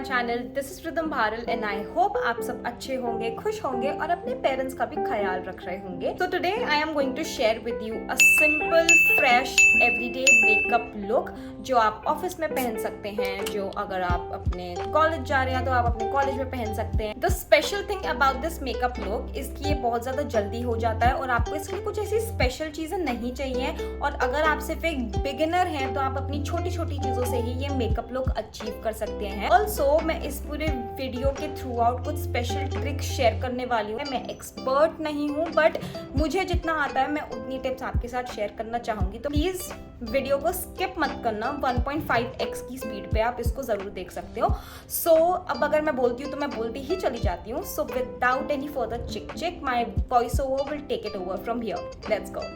My channel. This is Ridham Bharal and I hope आप सब अच्छे होंगे, खुश होंगे और अपने पेरेंट्स का भी ख्याल रख रहे होंगे। तो today I am going to share with you a simple fresh everyday makeup look जो आप ऑफिस में पहन सकते हैं, जो अगर आप अपने कॉलेज जा रहे हैं तो आप अपने कॉलेज में पहन सकते हैं। The special thing about this makeup look is कि ये बहुत ज्यादा जल्दी हो जाता है और आपको इसके लिए कुछ ऐसी स्पेशल चीजें नहीं चाहिए। और अगर आप सिर्फ एक बिगिनर हैं तो आप अपनी छोटी छोटी चीजों से ही ये मेकअप लुक अचीव कर सकते हैं। ऑल्सो मैं इस पूरे वीडियो के थ्रू आउट कुछ स्पेशल ट्रिक्स शेयर करने वाली हूँ। मैं एक्सपर्ट नहीं हूँ बट मुझे जितना आता है मैं उतनी टिप्स आपके साथ शेयर करना चाहूंगी। तो प्लीज वीडियो को स्किप मत करना। 1.5x की स्पीड पे आप इसको जरूर देख सकते हो। सो अब अगर मैं बोलती हूँ तो मैं बोलती ही चली जाती हूँ। So without any further chick chick my voice over will take it over from here. Let's go.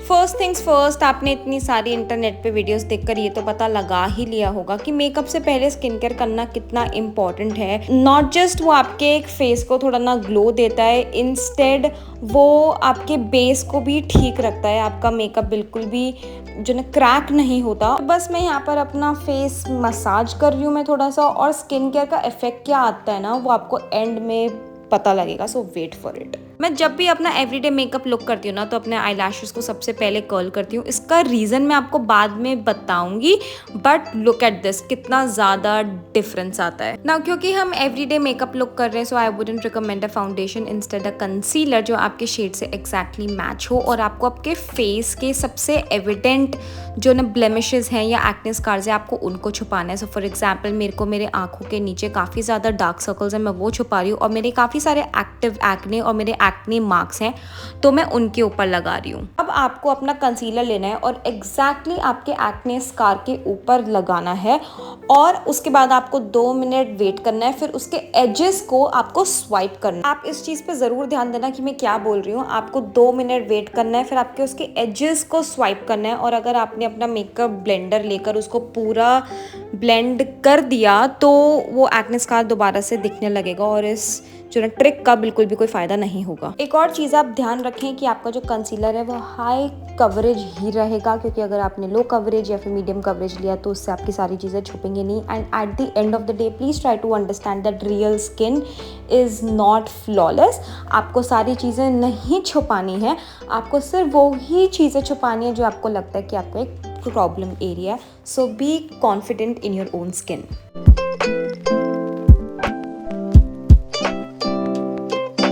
First things first, आपने इतनी सारी इंटरनेट पे वीडियोस देखकर ये तो पता लगा ही लिया होगा कि मेकअप से पहले स्किन केयर करना कितना इम्पॉर्टेंट है। नॉट जस्ट वो आपके एक फेस को थोड़ा ना ग्लो देता है, इंस्टेड वो आपके बेस को भी ठीक रखता है। आपका मेकअप बिल्कुल भी जो ना क्रैक नहीं होता। बस मैं यहाँ पर अपना फेस मसाज कर रही हूँ मैं थोड़ा सा, और स्किन केयर का इफेक्ट क्या आता है ना वो आपको एंड में पता लगेगा। सो वेट फॉर इट। मैं जब भी अपना एवरीडे मेकअप लुक करती हूँ ना तो अपने आई लैशेस को सबसे पहले कर्ल करती हूँ। इसका रीज़न मैं आपको बाद में बताऊंगी, बट लुक एट दिस कितना ज़्यादा डिफरेंस आता है ना। क्योंकि हम एवरीडे मेकअप लुक कर रहे हैं, so I wouldn't recommend a foundation, instead a concealer जो आपके शेड से एक्जैक्टली मैच हो और आपको आपके फेस के सबसे एविडेंट जो ना ब्लेमिशेस हैं या एक्ने स्कार्स हैं आपको उनको छुपाना है। सो फॉर एग्जाम्पल मेरे को मेरे आंखों के नीचे काफ़ी ज़्यादा डार्क सर्कल्स हैं, मैं वो छुपा रही हूँ, और मेरे काफ़ी सारे एक्टिव एक्ने और मेरे एक्ने मार्क्स हैं तो मैं उनके ऊपर लगा रही हूँ। अब आपको अपना कंसीलर लेना है और एग्जैक्टली आपके एक्ने स्कार के ऊपर लगाना है, और उसके बाद आपको 2 मिनट वेट करना है। फिर उसके एजेस को आपको स्वाइप करना है। आप इस चीज़ पे ज़रूर ध्यान देना कि मैं क्या बोल रही हूँ। आपको 2 मिनट वेट करना है, फिर आपके उसके एजेस को स्वाइप करना है, और अगर आपने अपना मेकअप ब्लेंडर लेकर उसको पूरा ब्लेंड कर दिया तो वो एक्ने स्कार दोबारा से दिखने लगेगा और इस जो ना ट्रिक का बिल्कुल भी कोई फ़ायदा नहीं होगा। एक और चीज़ आप ध्यान रखें कि आपका जो कंसीलर है वो हाई कवरेज ही रहेगा, क्योंकि अगर आपने लो कवरेज या फिर मीडियम कवरेज लिया तो उससे आपकी सारी चीज़ें छुपेंगी नहीं। And at the end of the day please try to understand that real skin is not flawless. आपको सारी चीज़ें नहीं छुपानी है, आपको सिर्फ वो ही चीज़ें छुपानी है जो आपको लगता है कि आपको एक problem area. So be confident in your own skin.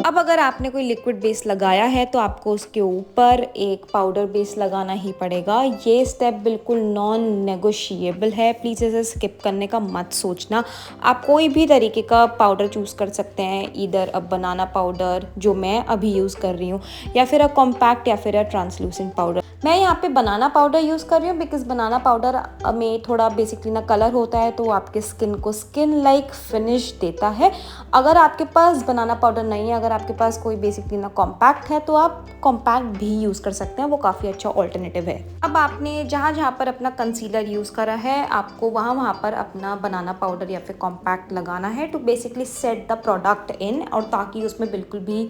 अब अगर आपने कोई लिक्विड बेस लगाया है तो आपको उसके ऊपर एक पाउडर बेस लगाना ही पड़ेगा। ये स्टेप बिल्कुल नॉन नेगोशिएबल है, प्लीज़ इसे स्किप करने का मत सोचना। आप कोई भी तरीके का पाउडर चूज़ कर सकते हैं, इधर अ बनाना पाउडर जो मैं अभी यूज़ कर रही हूँ, या फिर अ कॉम्पैक्ट या फिर अ ट्रांसलूसेंट पाउडर। मैं यहाँ पे बनाना पाउडर यूज़ कर रही हूँ बिकॉज बनाना पाउडर में थोड़ा बेसिकली ना कलर होता है तो आपके स्किन को स्किन लाइक फिनिश देता है। अगर आपके पास बनाना पाउडर नहीं है, अगर आपके पास कोई बेसिकली ना कॉम्पैक्ट है तो आप कॉम्पैक्ट भी यूज़ कर सकते हैं, वो काफ़ी अच्छा ऑल्टरनेटिव है। अब आपने जहाँ जहाँ पर अपना कंसीलर यूज़ करा है आपको वहाँ पर अपना बनाना पाउडर या फिर कॉम्पैक्ट लगाना है to basically set the product in, और ताकि उसमें बिल्कुल भी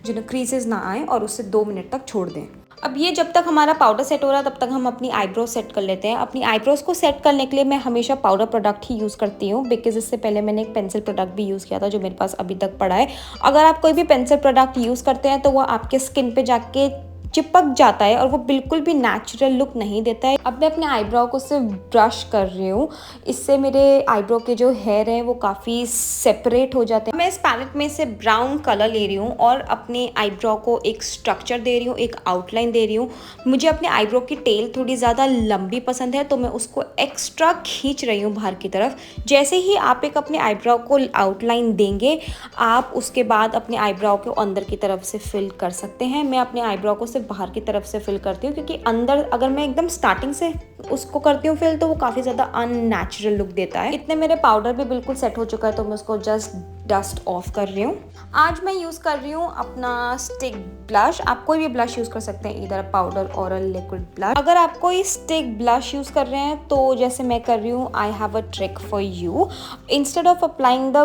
जो क्रीजेज ना आए, और उससे 2 मिनट तक छोड़ दें। अब ये जब तक हमारा पाउडर सेट हो रहा है तब तक हम अपनी आईब्रोज सेट कर लेते हैं। अपनी आईब्रोज को सेट करने के लिए मैं हमेशा पाउडर प्रोडक्ट ही यूज़ करती हूँ, बिकॉज इससे पहले मैंने एक पेंसिल प्रोडक्ट भी यूज़ किया था जो मेरे पास अभी तक पड़ा है। अगर आप कोई भी पेंसिल प्रोडक्ट यूज़ करते हैं तो वो आपके स्किन पे जाके चिपक जाता है और वो बिल्कुल भी नेचुरल लुक नहीं देता है। अब मैं अपने आईब्रो को सिर्फ ब्रश कर रही हूँ, इससे मेरे आईब्रो के जो हेयर हैं वो काफ़ी सेपरेट हो जाते हैं। मैं इस पैलेट में से ब्राउन कलर ले रही हूँ और अपने आईब्रो को एक स्ट्रक्चर दे रही हूँ, एक आउटलाइन दे रही हूँ। मुझे अपने आईब्रो की टेल थोड़ी ज़्यादा लंबी पसंद है तो मैं उसको एक्स्ट्रा खींच रही हूँ बाहर की तरफ। जैसे ही आप एक अपने आईब्रो को आउटलाइन देंगे आप उसके बाद अपने आईब्रो को अंदर की तरफ से फिल कर सकते हैं। मैं अपने आईब्रो को सिर्फ बाहर की तरफ से फिल करती हूँ, क्योंकि अंदर अगर मैं एकदम स्टार्टिंग से उसको करती हूँ फिल तो वो काफ़ी ज़्यादा अननेचुरल लुक देता है। इतने मेरे पाउडर भी बिल्कुल सेट हो चुका है तो मैं उसको जस्ट डस्ट ऑफ कर रही हूँ। आज मैं यूज़ कर रही हूँ अपना स्टिक ब्लश। आप कोई भी ब्लश यूज़ कर सकते हैं, इधर पाउडर और लिक्विड ब्लश। अगर आप कोई स्टिक ब्लश यूज़ कर रहे हैं तो जैसे मैं कर रही हूँ, I have a trick for you. Instead of applying the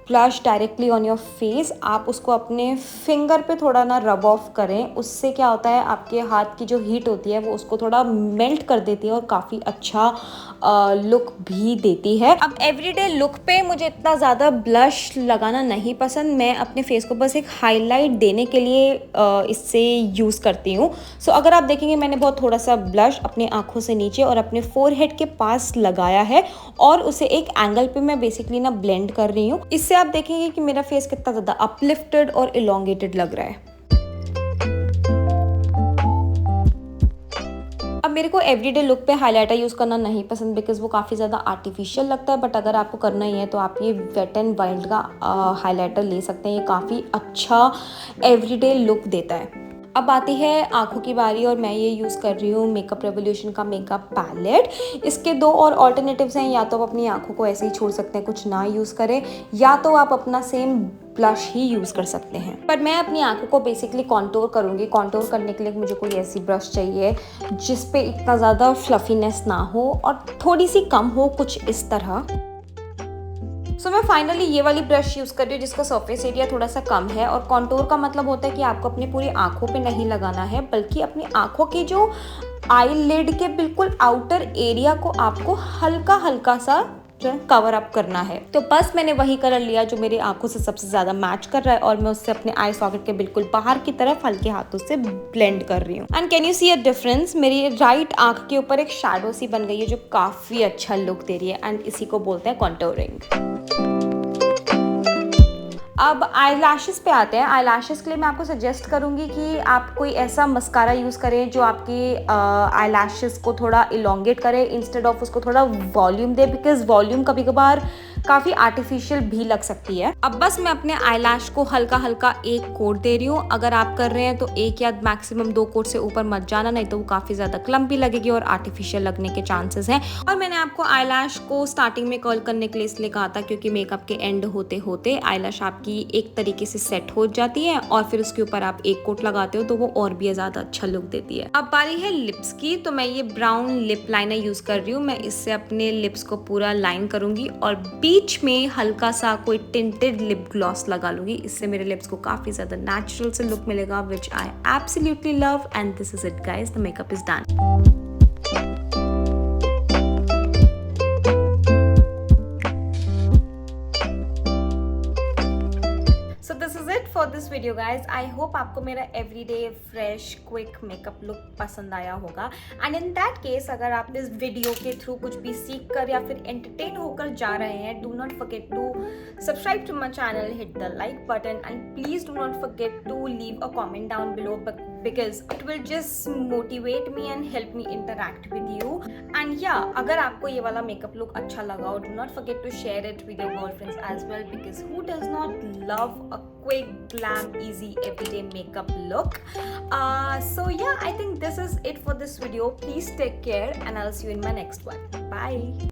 blush directly on your face, आप उसको अपने फिंगर पे थोड़ा ना रब ऑफ करें। उससे क्या होता है, आपके हाथ की जो हीट होती है वो उसको थोड़ा मेल्ट कर देती है और और काफ़ी अच्छा लुक भी देती है। अब एवरीडे लुक पे मुझे इतना ज़्यादा ब्लश लगाना नहीं पसंद, मैं अपने फेस को बस एक हाईलाइट देने के लिए इससे यूज़ करती हूँ। सो अगर आप देखेंगे मैंने बहुत थोड़ा सा ब्लश अपने आँखों से नीचे और अपने फोरहेड के पास लगाया है और उसे एक एंगल पे मैं बेसिकली ना ब्लेंड कर रही हूँ। इससे आप देखेंगे कि मेरा फेस कितना ज़्यादा अपलिफ्टेड और इलोंगेटेड लग रहा है। अब मेरे को एवरीडे लुक पे हाइलाइटर यूज़ करना नहीं पसंद बिकॉज वो काफ़ी ज़्यादा आर्टिफिशियल लगता है, बट अगर आपको करना ही है तो आप ये वेट एंड वाइल्ड का हाइलाइटर ले सकते हैं। ये काफ़ी अच्छा एवरीडे लुक देता है। अब आती है आँखों की बारी और मैं ये यूज़ कर रही हूँ मेकअप रेवोल्यूशन का मेकअप पैलेट। इसके दो और ऑल्टरनेटिव्स हैं, या तो आप अपनी आँखों को ऐसे ही छोड़ सकते हैं, कुछ ना यूज़ करें, या तो आप अपना सेम ब्लश ही यूज़ कर सकते हैं। पर मैं अपनी आँखों को बेसिकली कॉन्टोर करूँगी। कॉन्टोर करने के लिए मुझे कोई ऐसी ब्रश चाहिए जिस पे इतना ज़्यादा फ्लफीनेस ना हो और थोड़ी सी कम हो, कुछ इस तरह। सो मैं फाइनली ये वाली ब्रश यूज़ कर रही हूँ जिसका सरफेस एरिया थोड़ा सा कम है। और कॉन्टोर का मतलब होता है कि आपको अपनी पूरी आँखों पे नहीं लगाना है, बल्कि अपनी आँखों की जो आईलिड के बिल्कुल आउटर एरिया को आपको हल्का हल्का सा कवर अप करना है। तो बस मैंने वही कलर लिया जो मेरी आंखों से सबसे ज़्यादा मैच कर रहा है और मैं उससे अपने आई सॉकेट के बिल्कुल बाहर की तरफ हल्के हाथों से ब्लेंड कर रही हूँ। And can you see a difference, मेरी राइट आंख के ऊपर एक शैडो सी बन गई है जो काफ़ी अच्छा लुक दे रही है एंड इसी को बोलते हैं कॉन्टोरिंग। अब आई लैशेस पे आते हैं। आई लैशेस के लिए मैं आपको सजेस्ट करूँगी कि आप कोई ऐसा मस्कारा यूज़ करें जो आपकी आई लैशेस को थोड़ा इलोंगेट करे इंस्टेड ऑफ उसको थोड़ा वॉल्यूम दे, बिकॉज वॉल्यूम कभी कभार काफ़ी आर्टिफिशियल भी लग सकती है। अब बस मैं अपने आई लैश को हल्का हल्का एक कोट दे रही हूँ। अगर आप कर रहे हैं तो एक या मैक्सिमम 2 कोट से ऊपर मत जाना, नहीं तो वो काफ़ी ज़्यादा क्लम्पी लगेगी और आर्टिफिशियल लगने के चांसेस हैं। और मैंने आपको आई लैश को स्टार्टिंग में कर्ल करने के लिए इसलिए कहा था क्योंकि मेकअप के एंड होते होते आई लैश आपकी एक तरीके से सेट हो जाती है और फिर उसके ऊपर आप एक कोट लगाते हो तो वो और भी ज़्यादा अच्छा लुक देती है। अब बारी है लिप्स की, तो मैं ये ब्राउन लिप लाइनर यूज़ कर रही हूँ। मैं इससे अपने लिप्स को पूरा लाइन करूँगी और बीच में हल्का सा कोई टिंटेड लिप ग्लॉस लगा लूँगी। इससे मेरे लिप्स को काफ़ी ज़्यादा नेचुरल से लुक मिलेगा, which I absolutely love. And this is it guys, the makeup is done. For this video guys, I hope आपको मेरा everyday fresh quick makeup look पसंद आया होगा। एंड इन दैट केस अगर आप इस वीडियो के थ्रू कुछ भी सीख कर या फिर एंटरटेन होकर जा रहे हैं, do not forget to subscribe to my channel, hit the like button and please do not forget to leave a comment down below because it will just motivate me and help me interact with you. And yeah, अगर आपको ये वाला makeup look अच्छा लगा हो, do not forget to share it with your girlfriends as well, because who does not love a quick, glam, easy, everyday makeup look? So yeah, I think this is it for this video. Please take care and I'll see you in my next one. Bye.